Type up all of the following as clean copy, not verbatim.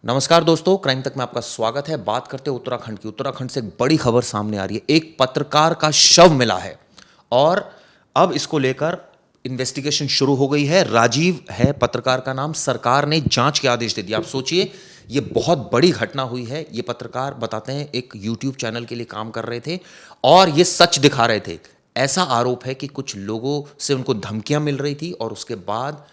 नमस्कार दोस्तों, क्राइम तक में आपका स्वागत है। बात करते हैं उत्तराखंड की। उत्तराखंड से एक बड़ी खबर सामने आ रही है। एक पत्रकार का शव मिला है और अब इसको लेकर इन्वेस्टिगेशन शुरू हो गई है। राजीव है पत्रकार का नाम। सरकार ने जांच के आदेश दे दिया। आप सोचिए, ये बहुत बड़ी घटना हुई है। ये पत्रकार बताते हैं एक यूट्यूब चैनल के लिए काम कर रहे थे और ये सच दिखा रहे थे। ऐसा आरोप है कि कुछ लोगों से उनको धमकियां मिल रही थी और उसके बाद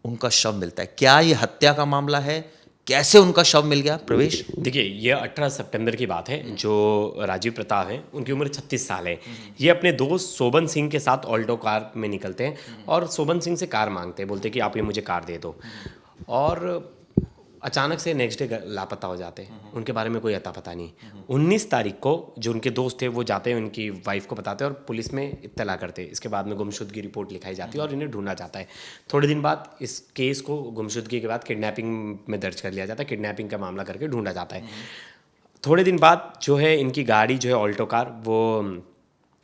उनका शव मिलता है। क्या ये हत्या का मामला है? कैसे उनका शव मिल गया? प्रवेश। देखिए, ये 18 सितंबर की बात है। जो राजीव प्रताप हैं, उनकी उम्र 36 साल है। ये अपने दोस्त शोभन सिंह के साथ ऑल्टो कार में निकलते हैं और शोभन सिंह से कार मांगते हैं। बोलते हैं कि आप ये मुझे कार दे दो। और अचानक से नेक्स्ट डे लापता हो जाते हैं। उनके बारे में कोई अता पता नहीं। 19 तारीख को जो उनके दोस्त थे वो जाते हैं, उनकी वाइफ को बताते हैं और पुलिस में इत्तला करते हैं। इसके बाद में गुमशुदगी रिपोर्ट लिखाई जाती है और इन्हें ढूंढा जाता है। थोड़े दिन बाद इस केस को गुमशुदगी के बाद किडनैपिंग में दर्ज कर लिया जाता है। किडनैपिंग का मामला करके ढूंढा जाता है। थोड़े दिन बाद जो है इनकी गाड़ी जो है ऑल्टो कार, वो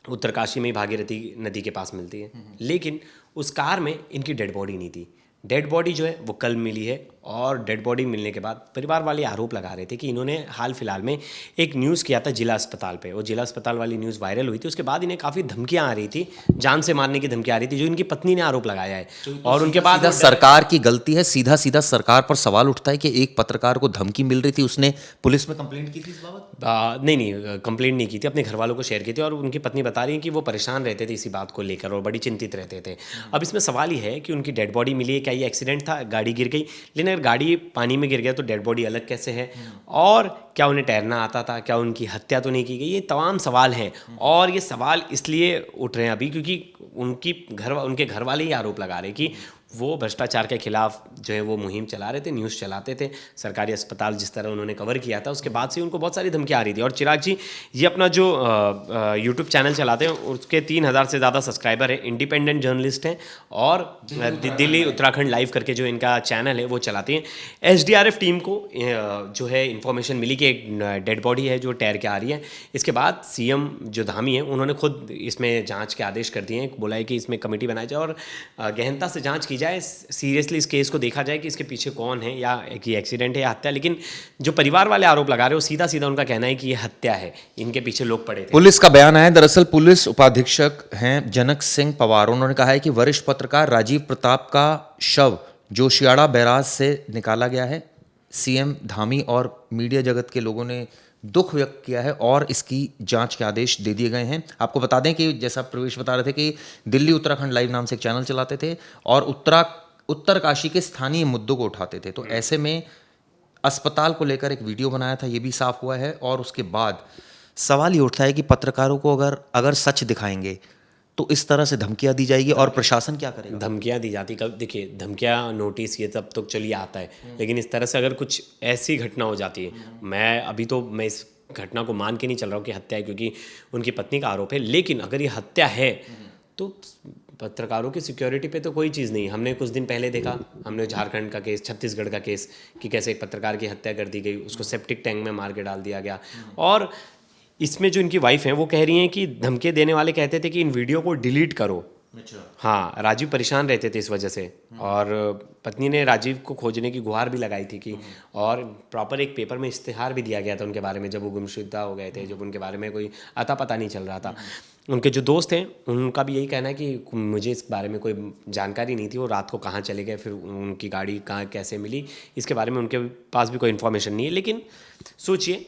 उत्तरकाशी में ही भागीरथी नदी के पास मिलती है। लेकिन उस कार में इनकी डेड बॉडी नहीं थी। डेड बॉडी जो है वो कल मिली है। और डेड बॉडी मिलने के बाद परिवार वाले आरोप लगा रहे थे कि इन्होंने हाल फिलहाल में एक न्यूज़ किया था जिला अस्पताल पे। वो जिला अस्पताल वाली न्यूज़ वायरल हुई थी। उसके बाद इन्हें काफ़ी धमकियां आ रही थी, जान से मारने की धमकियां आ रही थी, जो इनकी पत्नी ने आरोप लगाया है। और उनके बाद सीधा सरकार की गलती है। सीधा सीधा सरकार पर सवाल उठता है कि एक पत्रकार को धमकी मिल रही थी, उसने पुलिस में कंप्लेंट की थी इस बाबत? नहीं, कंप्लेंट नहीं की थी। अपने घर वालों को शेयर की थी और उनकी पत्नी बता रही है कि वो परेशान रहते थे इसी बात को लेकर और बड़ी चिंतित रहते थे। अब इसमें सवाल ये है कि उनकी डेड बॉडी मिली है, क्या ये एक्सीडेंट था, गाड़ी गिर गई? लेकिन अगर गाड़ी पानी में गिर गया तो डेड बॉडी अलग कैसे है? और क्या उन्हें तैरना आता था? क्या उनकी हत्या तो नहीं की गई? ये तमाम सवाल हैं। और ये सवाल इसलिए उठ रहे हैं अभी क्योंकि उनके घर वाले ही आरोप लगा रहे हैं कि वो भ्रष्टाचार के खिलाफ जो है वो मुहिम चला रहे थे, न्यूज़ चलाते थे। सरकारी अस्पताल जिस तरह उन्होंने कवर किया था, उसके बाद से उनको बहुत सारी धमकी आ रही थी। और चिराग जी, ये अपना जो यूट्यूब चैनल चलाते हैं उसके 3000 से ज़्यादा सब्सक्राइबर हैं। इंडिपेंडेंट जर्नलिस्ट हैं और दिल्ली उत्तराखंड लाइव करके जो इनका चैनल है वो चलाते हैं। एसडीआरएफ टीम को जो है इन्फॉर्मेशन मिली कि एक डेड बॉडी है जो तैर के आ रही है। इसके बाद सीएम जो धामी है उन्होंने खुद इसमें जाँच के आदेश कर दिए हैं। बोला है कि इसमें कमेटी बनाई जाए और गहनता से जाँच जाए, सीरियसली इस केस को देखा जाए कि इसके पीछे कौन है, या कि एक्सीडेंट है या हत्या। लेकिन जो परिवार वाले आरोप लगा रहे हैं वो सीधा सीधा उनका कहना है कि ये हत्या है, इनके पीछे लोग पड़े थे। पुलिस का बयान है। दरअसल पुलिस उपाधीक्षक हैं जनक सिंह पवार। उन्होंने कहा है कि वरिष्ठ पत्रकार राजीव प्रताप का शव जोशियाड़ा बैराज से निकाला गया है। सीएम धामी और मीडिया जगत के लोगों ने दुख व्यक्त किया है और इसकी जांच के आदेश दे दिए गए हैं। आपको बता दें कि जैसा प्रवेश बता रहे थे कि दिल्ली उत्तराखंड लाइव नाम से एक चैनल चलाते थे और उत्तरकाशी के स्थानीय मुद्दों को उठाते थे। तो ऐसे में अस्पताल को लेकर एक वीडियो बनाया था, ये भी साफ हुआ है। और उसके बाद सवाल ये उठता है कि पत्रकारों को अगर सच दिखाएंगे तो इस तरह से धमकियां दी जाएगी और प्रशासन क्या करेगा? धमकियां दी जाती, कब देखिए धमकियां, नोटिस, ये तब तो चलिए आता है। लेकिन इस तरह से अगर कुछ ऐसी घटना हो जाती है, मैं इस घटना को मान के नहीं चल रहा हूँ कि हत्या है, क्योंकि उनकी पत्नी का आरोप है। लेकिन अगर ये हत्या है तो पत्रकारों की सिक्योरिटी पे तो कोई चीज़ नहीं। हमने कुछ दिन पहले देखा, हमने झारखंड का केस, छत्तीसगढ़ का केस, कि कैसे एक पत्रकार की हत्या कर दी गई, उसको सेप्टिक टैंक में मार के डाल दिया गया। और इसमें जो इनकी वाइफ हैं वो कह रही हैं कि धमकी देने वाले कहते थे कि इन वीडियो को डिलीट करो। अच्छा। हाँ, राजीव परेशान रहते थे इस वजह से। और पत्नी ने राजीव को खोजने की गुहार भी लगाई थी कि, और प्रॉपर एक पेपर में इश्तिहार भी दिया गया था उनके बारे में जब वो गुमशुदा हो गए थे, जब उनके बारे में कोई अता पता नहीं चल रहा था। उनके जो दोस्त हैं उनका भी यही कहना है कि मुझे इस बारे में कोई जानकारी नहीं थी, वो रात को कहाँ चले गए, फिर उनकी गाड़ी कहाँ कैसे मिली, इसके बारे में उनके पास भी कोई इन्फॉर्मेशन नहीं है। लेकिन सोचिए,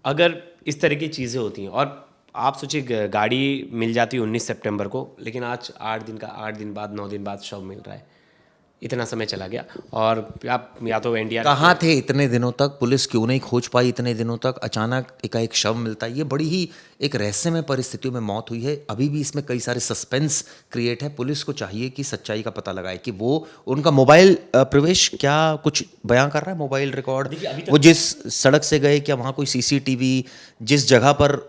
अगर इस तरह की चीज़ें होती हैं और आप सोचिए गाड़ी मिल जाती है 19 सितंबर को, लेकिन आज 8 दिन बाद 9 दिन बाद शव मिल रहा है। इतना समय चला गया। और आप या तो एनडीआर कहाँ थे इतने दिनों तक? पुलिस क्यों नहीं खोज पाई इतने दिनों तक? अचानक एकाएक शव मिलता है। ये बड़ी ही एक रहस्यमय परिस्थितियों में मौत हुई है। अभी भी इसमें कई सारे सस्पेंस क्रिएट है। पुलिस को चाहिए कि सच्चाई का पता लगाए कि वो उनका मोबाइल प्रवेश क्या कुछ बयां कर रहा है, मोबाइल रिकॉर्ड, वो जिस सड़क से गए, क्या वहाँ कोई सीसीटीवी, जिस जगह पर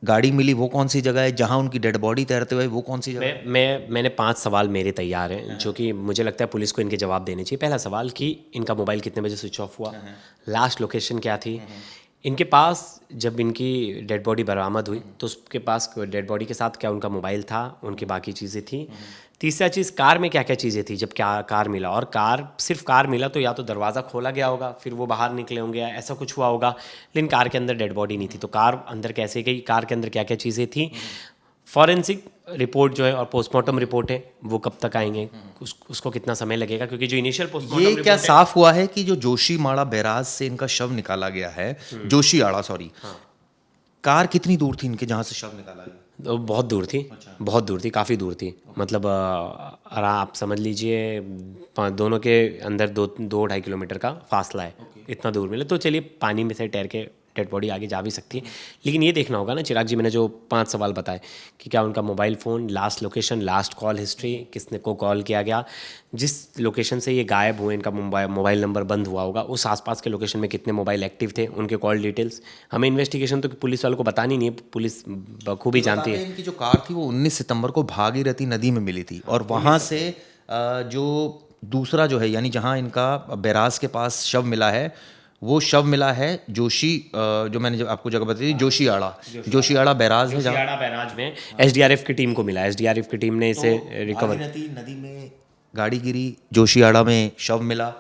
गाड़ी मिली वो कौन सी जगह है, जहां उनकी डेड बॉडी तैरते हुए वो कौन सी जगह है? मैंने 5 सवाल मेरे तैयार हैं जो कि मुझे लगता है पुलिस को इनके जवाब देने चाहिए। पहला सवाल कि इनका मोबाइल कितने बजे स्विच ऑफ हुआ, लास्ट लोकेशन क्या थी, इनके पास जब इनकी डेड बॉडी बरामद हुई तो उसके पास डेड बॉडी के साथ क्या उनका मोबाइल था, उनकी बाकी चीज़ें थी। तीसरा चीज़, कार में क्या क्या चीज़ें थी जब क्या कार मिला, और सिर्फ कार मिला तो या तो दरवाज़ा खोला गया होगा फिर वो बाहर निकले होंगे, ऐसा कुछ हुआ होगा, लेकिन कार के अंदर डेड बॉडी नहीं थी। तो कार अंदर कैसे गई, कार के अंदर क्या क्या चीज़ें थी, फॉरेंसिक रिपोर्ट जो है और पोस्टमार्टम रिपोर्ट है वो कब तक आएंगे, उसको कितना समय लगेगा, क्योंकि जो इनिशियल ये पोस्टमार्टम क्या साफ हुआ है कि जो जोशीमाड़ा बैराज से इनका शव निकाला गया है, जोशीआड़ा सॉरी, कार कितनी दूर थी इनके जहां से शव निकाला गया? तो बहुत दूर थी, बहुत दूर थी, काफ़ी दूर थी। मतलब आप समझ लीजिए दोनों के अंदर 2-2.5 किलोमीटर का फासला है, इतना दूर मिले तो चलिए पानी में से तैर के डेड बॉडी आगे जा भी सकती है। लेकिन ये देखना होगा ना चिराग जी, मैंने जो 5 सवाल बताए कि क्या उनका mobile phone, last location, last call history, किसने को कॉल किया गया, जिस लोकेशन से ये गायब हुए इनका मोबाइल नंबर बंद हुआ होगा, उस आसपास के लोकेशन में कितने मोबाइल एक्टिव थे, उनके कॉल डिटेल्स। हमें इन्वेस्टिगेशन तो पुलिस वालों को बतानी नहीं है, पुलिस बखूबी जानती है। इनकी जो कार थी वो 19 सितंबर को भागीरथी नदी में मिली थी, और वहां से जो दूसरा जो है यानी जहां इनका बैराज के पास शव मिला है, वो शव मिला है जो मैंने जब आपको जगह बताई थी, जोशीआड़ा बैराज है जहाँ जोशियाड़ा बैराज में एसडीआरएफ की टीम को मिला, एसडीआरएफ की टीम ने इसे रिकवर। भागीरथी नदी में गाड़ी गिरी, जोशीआड़ा में शव मिला।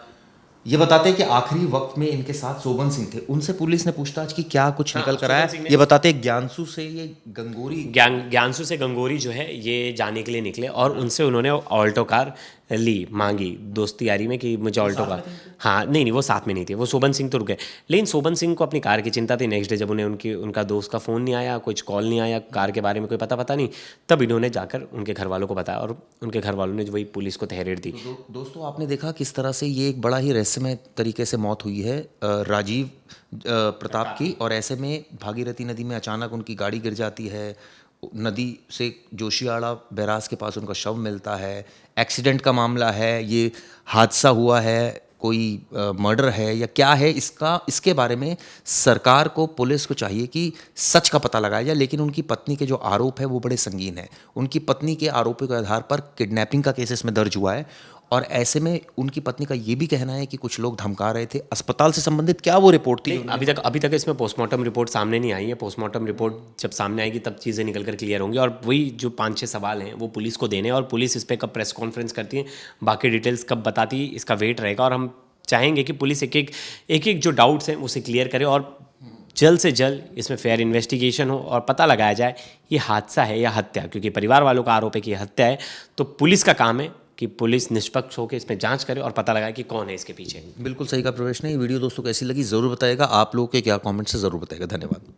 ये बताते हैं कि आखिरी वक्त में इनके साथ सोबन सिंह थे, उनसे पुलिस ने पूछताछ की क्या कुछ निकल कर आया। ये बताते हैं ज्ञानसू से ये ज्ञानसू से गंगोरी जो है ये जाने के लिए निकले और उनसे उन्होंने ऑल्टो कार ली, मांगी दोस्ती यारी में कि मुझे ऑल्टो कार। हाँ नहीं, वो साथ में नहीं थे, वो सोबन सिंह तो रुके, लेकिन सोबन सिंह को अपनी कार की चिंता थी। नेक्स्ट डे जब उन्हें उनका दोस्त का फ़ोन नहीं आया, कुछ कॉल नहीं आया, कार के बारे में कोई पता नहीं, तब इन्होंने जाकर उनके घर वालों को बताया और उनके घर वालों ने वही पुलिस को तहरीर दी। दोस्तों आपने देखा किस तरह से ये एक बड़ा ही रहस्यमय तरीके से मौत हुई है राजीव प्रताप की, और ऐसे में भागीरथी नदी में अचानक उनकी गाड़ी गिर जाती है, नदी से जोशियाड़ा बैराज के पास उनका शव मिलता है, एक्सीडेंट का मामला है, ये हादसा हुआ है, कोई मर्डर है या क्या है, इसके बारे में सरकार को, पुलिस को चाहिए कि सच का पता लगाया जाए। लेकिन उनकी पत्नी के जो आरोप है वो बड़े संगीन है। उनकी पत्नी के आरोपों के आधार पर किडनैपिंग का केस इसमें दर्ज हुआ है, और ऐसे में उनकी पत्नी का ये भी कहना है कि कुछ लोग धमका रहे थे। अस्पताल से संबंधित क्या वो रिपोर्ट थी? अभी तक इसमें पोस्टमार्टम रिपोर्ट सामने नहीं आई है। पोस्टमार्टम रिपोर्ट जब सामने आएगी तब चीज़ें निकल कर क्लियर होंगी, और वही जो 5-6 सवाल हैं वो पुलिस को देने, और पुलिस इस पर कब प्रेस कॉन्फ्रेंस करती है, बाकी डिटेल्स कब बताती है, इसका वेट रहेगा। और हम चाहेंगे कि पुलिस एक जो डाउट्स हैं उसे क्लियर करे और जल्द से जल्द इसमें फेयर इन्वेस्टिगेशन हो और पता लगाया जाए ये हादसा है या हत्या, क्योंकि परिवार वालों का आरोप है कि ये हत्या है। तो पुलिस का काम है कि पुलिस निष्पक्ष होकर इसमें जांच करे और पता लगाए कि कौन है इसके पीछे। बिल्कुल सही का प्रवेश नहीं। वीडियो दोस्तों कैसी लगी ज़रूर बताएगा, आप लोगों के क्या कमेंट्स से ज़रूर बताएगा। धन्यवाद।